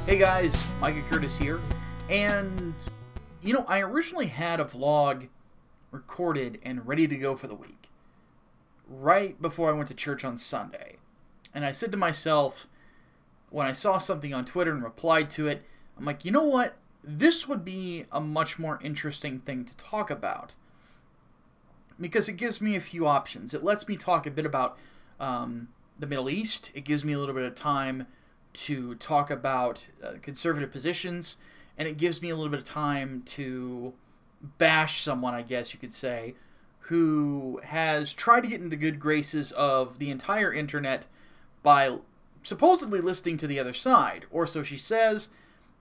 Hey guys, Micah here, and I originally had a vlog recorded and ready to go for the week, right before I went to church on Sunday. And I said to myself, when I saw something on Twitter and replied to it, I'm like, you know what? This would be a much more interesting thing to talk about, because it gives me a few options. It lets me talk a bit about the Middle East. It gives me a little bit of time to talk about conservative positions, and it gives me a little bit of time to bash someone, I guess you could say, who has tried to get into the good graces of the entire internet by supposedly listening to the other side, or so she says,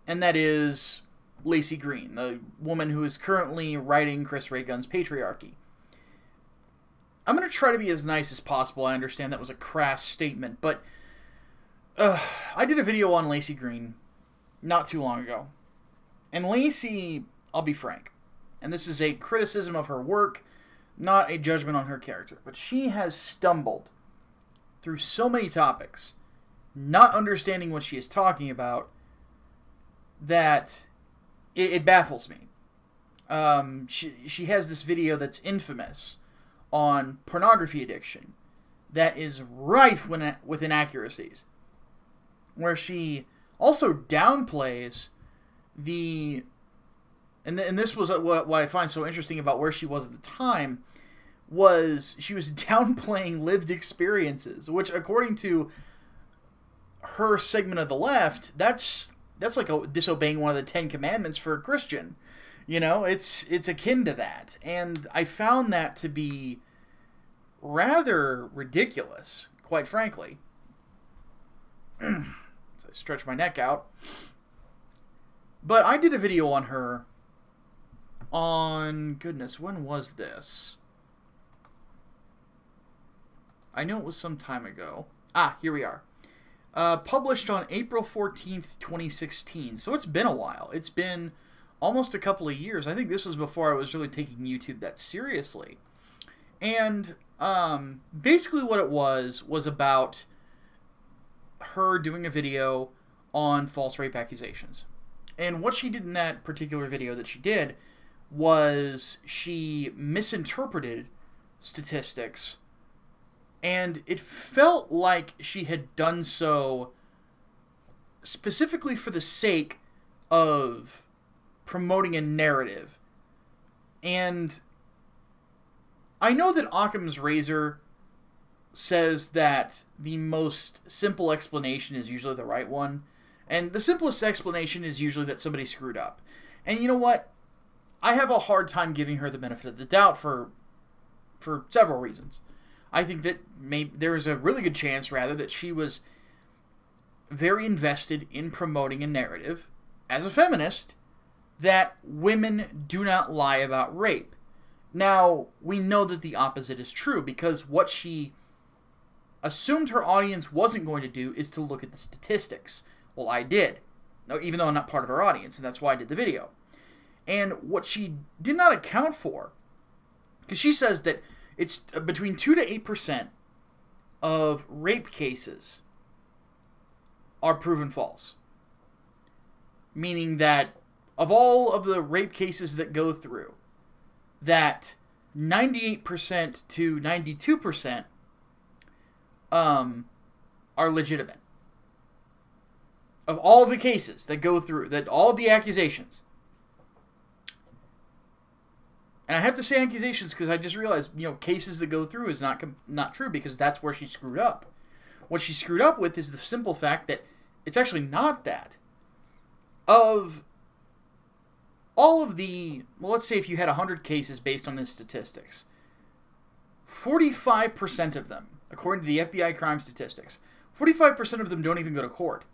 and that is Laci Green, the woman who is currently writing Chris Ray Gunn's Patriarchy. I'm going to try to be as nice as possible. I understand that was a crass statement, but I did a video on Laci Green not too long ago. And Laci, I'll be frank, and this is a criticism of her work, not a judgment on her character, but she has stumbled through so many topics, not understanding what she is talking about, that it baffles me. She has this video that's infamous on pornography addiction that is rife with inaccuracies, where she also downplays the, and this was what I find so interesting about where she was at the time, was she was downplaying lived experiences, which according to her segment of the left, that's like disobeying one of the 10 Commandments for a Christian. You know, it's akin to that. And I found that to be rather ridiculous, quite frankly. So I stretch my neck out. But I did a video on her on, goodness, when was this? I know it was some time ago. Ah, here we are. Published on April 14th, 2016. So it's been a while. It's been almost a couple of years. I think this was before I was really taking YouTube that seriously. And basically what it was about her doing a video on false rape accusations. And what she did in that particular video that she did was she misinterpreted statistics, and it felt like she had done so specifically for the sake of promoting a narrative. And I know that Occam's razor says that the most simple explanation is usually the right one, and the simplest explanation is usually that somebody screwed up. And you know what? I have a hard time giving her the benefit of the doubt for several reasons. I think that there is a really good chance, rather, that she was very invested in promoting a narrative, as a feminist, that women do not lie about rape. Now, we know that the opposite is true, because what she assumed her audience wasn't going to do is to look at the statistics. Well, I did, even though I'm not part of her audience, and that's why I did the video. And what she did not account for, because she says that it's between 2 to 8% of rape cases are proven false. Meaning that of all of the rape cases that go through, that 98% to 92% are legitimate. Of all the cases that go through, all the accusations. And I have to say accusations because I just realized, cases that go through is not true, because that's where she screwed up. What she screwed up with is the simple fact that it's actually not that. Of all of the, well, let's say if you had 100 cases based on the statistics, 45% of them, according to the FBI crime statistics, 45% of them don't even go to court.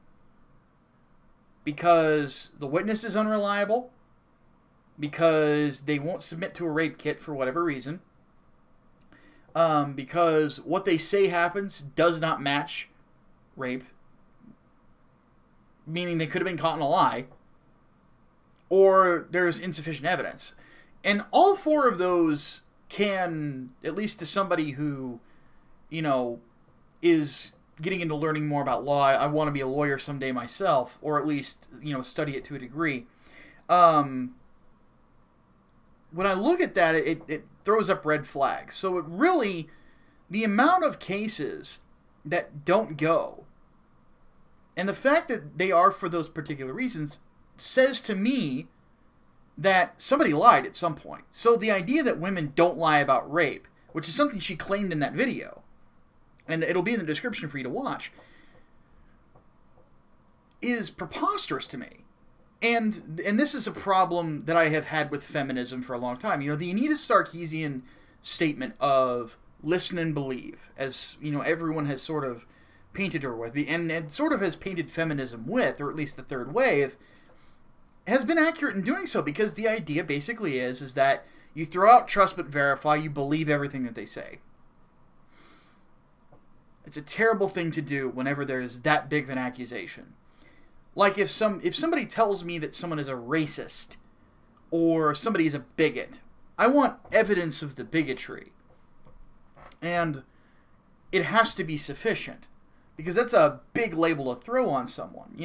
Because the witness is unreliable, because they won't submit to a rape kit for whatever reason, because what they say happens does not match rape, meaning they could have been caught in a lie, or there's insufficient evidence. And all four of those can, at least to somebody who, is getting into learning more about law. I want to be a lawyer someday myself, or at least, study it to a degree. When I look at that, it throws up red flags. So it really, the amount of cases that don't go, and the fact that they are for those particular reasons, says to me that somebody lied at some point. So the idea that women don't lie about rape, which is something she claimed in that video, and it'll be in the description for you to watch, is preposterous to me. And this is a problem that I have had with feminism for a long time. The Anita Sarkeesian statement of listen and believe, as everyone has sort of painted her with, and sort of has painted feminism with, or at least the third wave, has been accurate in doing so, because the idea basically is that you throw out trust but verify, you believe everything that they say. It's a terrible thing to do whenever there's that big of an accusation. Like if somebody tells me that someone is a racist or somebody is a bigot, I want evidence of the bigotry. And it has to be sufficient, because that's a big label to throw on someone,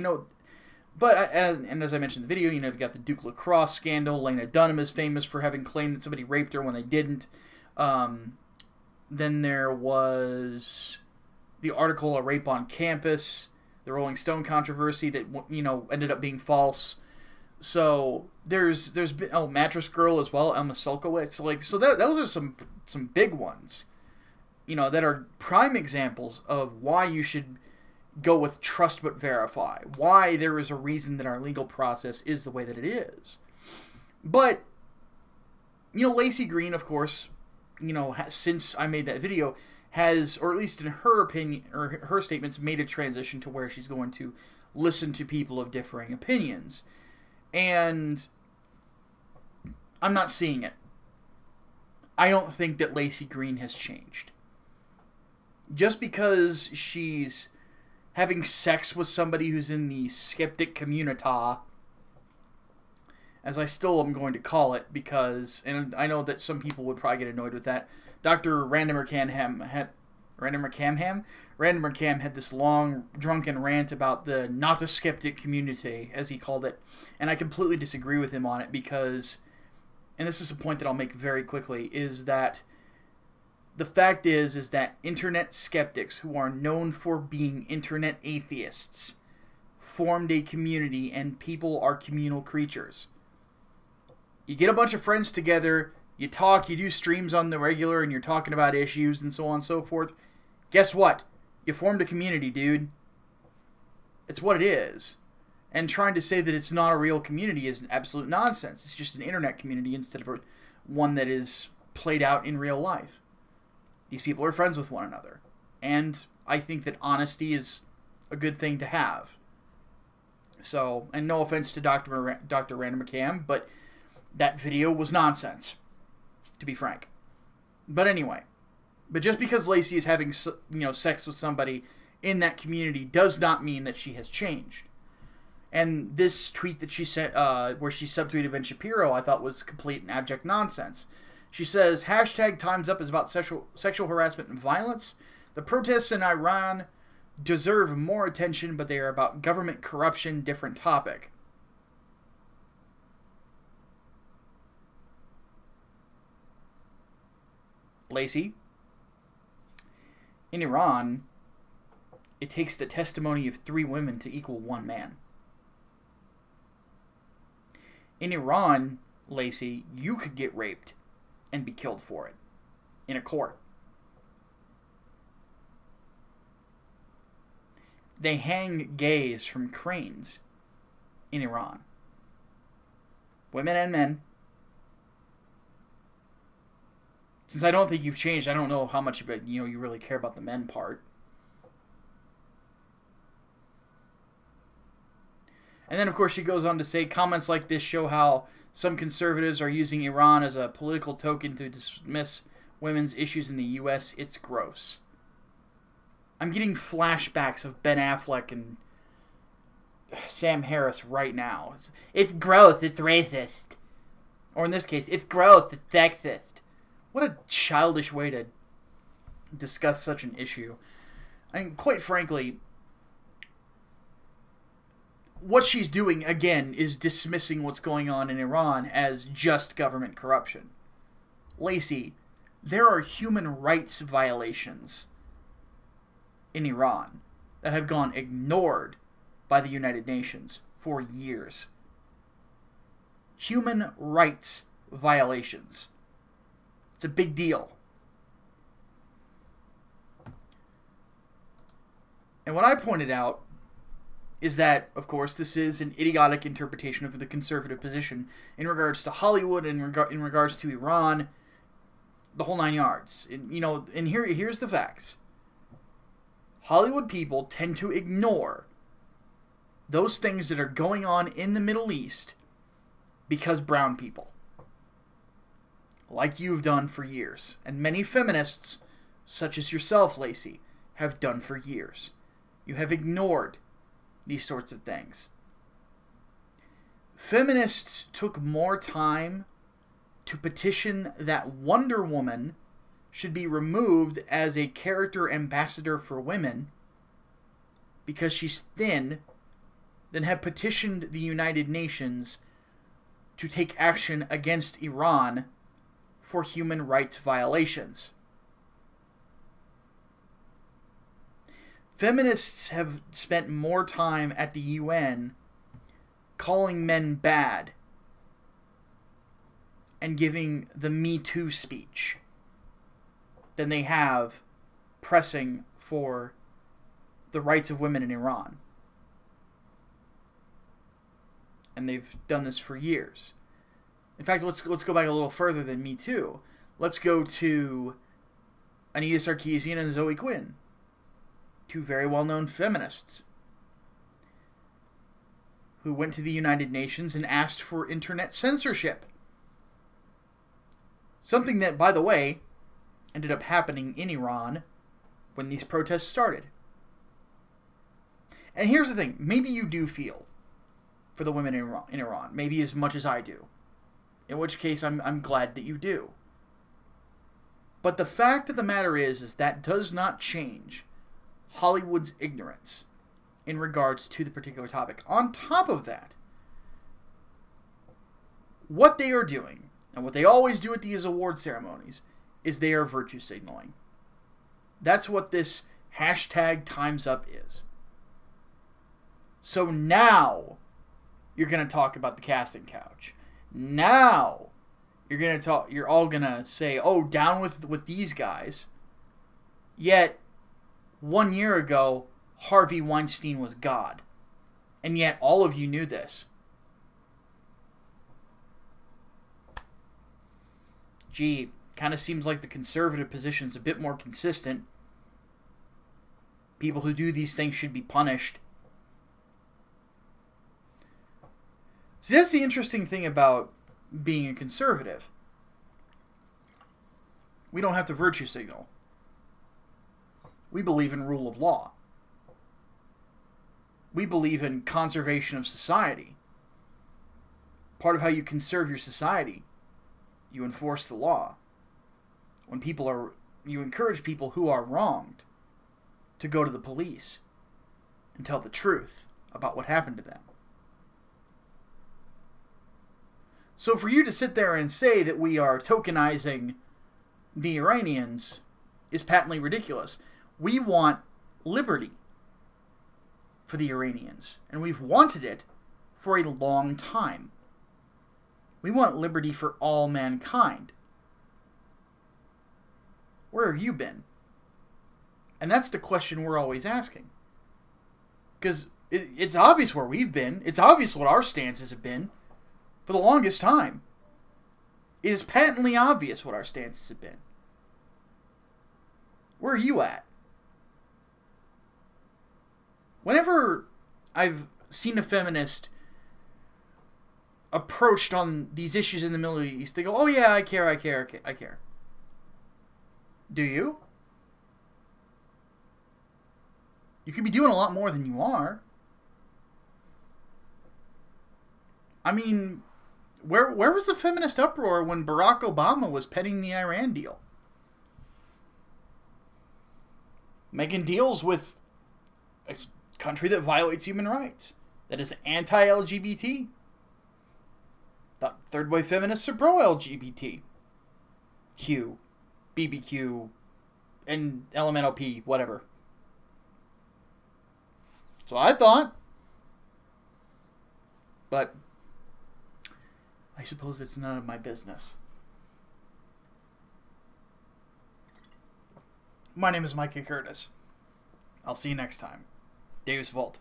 But, as I mentioned in the video, you've got the Duke Lacrosse scandal. Lena Dunham is famous for having claimed that somebody raped her when they didn't. Then there was the article, A Rape on Campus, the Rolling Stone controversy that, ended up being false. So, there's been, Mattress Girl as well, Elma Sulkowicz. Those are some big ones, that are prime examples of why you should go with trust but verify. Why there is a reason that our legal process is the way that it is. But, Laci Green, of course, since I made that video, has, or at least in her opinion, or her statements, made a transition to where she's going to listen to people of differing opinions. And I'm not seeing it. I don't think that Laci Green has changed. Just because she's having sex with somebody who's in the skeptic community, as I still am going to call it, because, and I know that some people would probably get annoyed with that, Dr. Random McCam had this long, drunken rant about the not a skeptic community, as he called it, and I completely disagree with him on it, because, and this is a point that I'll make very quickly, is that the fact is that internet skeptics, who are known for being internet atheists, formed a community, and people are communal creatures. You get a bunch of friends together, you talk, you do streams on the regular, and you're talking about issues and so on and so forth. Guess what? You formed a community, dude. It's what it is. And trying to say that it's not a real community is absolute nonsense. It's just an internet community instead of one that is played out in real life. These people are friends with one another. And I think that honesty is a good thing to have. So, and no offense to Dr. Random McCam, but that video was nonsense, to be frank. But anyway, but just because Laci is having, sex with somebody in that community does not mean that she has changed. And this tweet that she sent, where she subtweeted Ben Shapiro, I thought was complete and abject nonsense. She says, #Time's Up is about sexual harassment and violence. The protests in Iran deserve more attention, but they are about government corruption, different topic. Laci, in Iran, it takes the testimony of 3 women to equal 1 man. In Iran, Laci, you could get raped and be killed for it in a court. They hang gays from cranes in Iran. Women and men. Since I don't think you've changed, I don't know how much of it, you really care about the men part. And then, of course, she goes on to say, comments like this show how some conservatives are using Iran as a political token to dismiss women's issues in the U.S. It's gross. I'm getting flashbacks of Ben Affleck and Sam Harris right now. It's gross, it's racist. Or in this case, it's gross, it's sexist. What a childish way to discuss such an issue. I mean, quite frankly, what she's doing, again, is dismissing what's going on in Iran as just government corruption. Laci, there are human rights violations in Iran that have gone ignored by the United Nations for years. Human rights violations. It's a big deal. And what I pointed out is that, of course, this is an idiotic interpretation of the conservative position in regards to Hollywood, in regards to Iran, the whole nine yards. And here's the facts. Hollywood people tend to ignore those things that are going on in the Middle East because brown people, like you've done for years, and many feminists, such as yourself, Laci, have done for years. You have ignored these sorts of things. Feminists took more time to petition that Wonder Woman should be removed as a character ambassador for women because she's thin than have petitioned the United Nations to take action against Iran for human rights violations. Feminists have spent more time at the UN calling men bad and giving the Me Too speech than they have pressing for the rights of women in Iran. And they've done this for years. In fact, let's go back a little further than Me Too. Let's go to Anita Sarkeesian and Zoe Quinn, two very well-known feminists who went to the United Nations and asked for internet censorship. Something that, by the way, ended up happening in Iran when these protests started. And here's the thing. Maybe you do feel for the women in Iran. Maybe as much as I do. In which case, I'm glad that you do. But the fact of the matter is that does not change Hollywood's ignorance in regards to the particular topic. On top of that, what they are doing, and what they always do at these award ceremonies, is they are virtue signaling. That's what this hashtag Time's Up is. So now you're going to talk about the casting couch. Now you're all going to say, oh, down with these guys. Yet 1 year ago, Harvey Weinstein was God. And yet all of you knew this. Gee, kind of seems like the conservative position's a bit more consistent. People who do these things should be punished. See, that's the interesting thing about being a conservative. We don't have to virtue signal. We believe in rule of law. We believe in conservation of society. Part of how you conserve your society, you enforce the law. You encourage people who are wronged to go to the police and tell the truth about what happened to them. So for you to sit there and say that we are tokenizing the Iranians is patently ridiculous. We want liberty for the Iranians, and we've wanted it for a long time. We want liberty for all mankind. Where have you been? And that's the question we're always asking. Because it's obvious where we've been. It's obvious what our stances have been for the longest time. It is patently obvious what our stances have been. Where are you at? Whenever I've seen a feminist approached on these issues in the Middle East, they go, oh yeah, I care. Do you? You could be doing a lot more than you are. I mean, where was the feminist uproar when Barack Obama was petting the Iran deal? making deals with a country that violates human rights, that is anti-LGBT. Third wave feminists are pro-LGBT. Q, BBQ, and LMNOP, whatever. That's what I thought. But I suppose it's none of my business. My name is Micah Curtis. I'll see you next time. Davis Vault.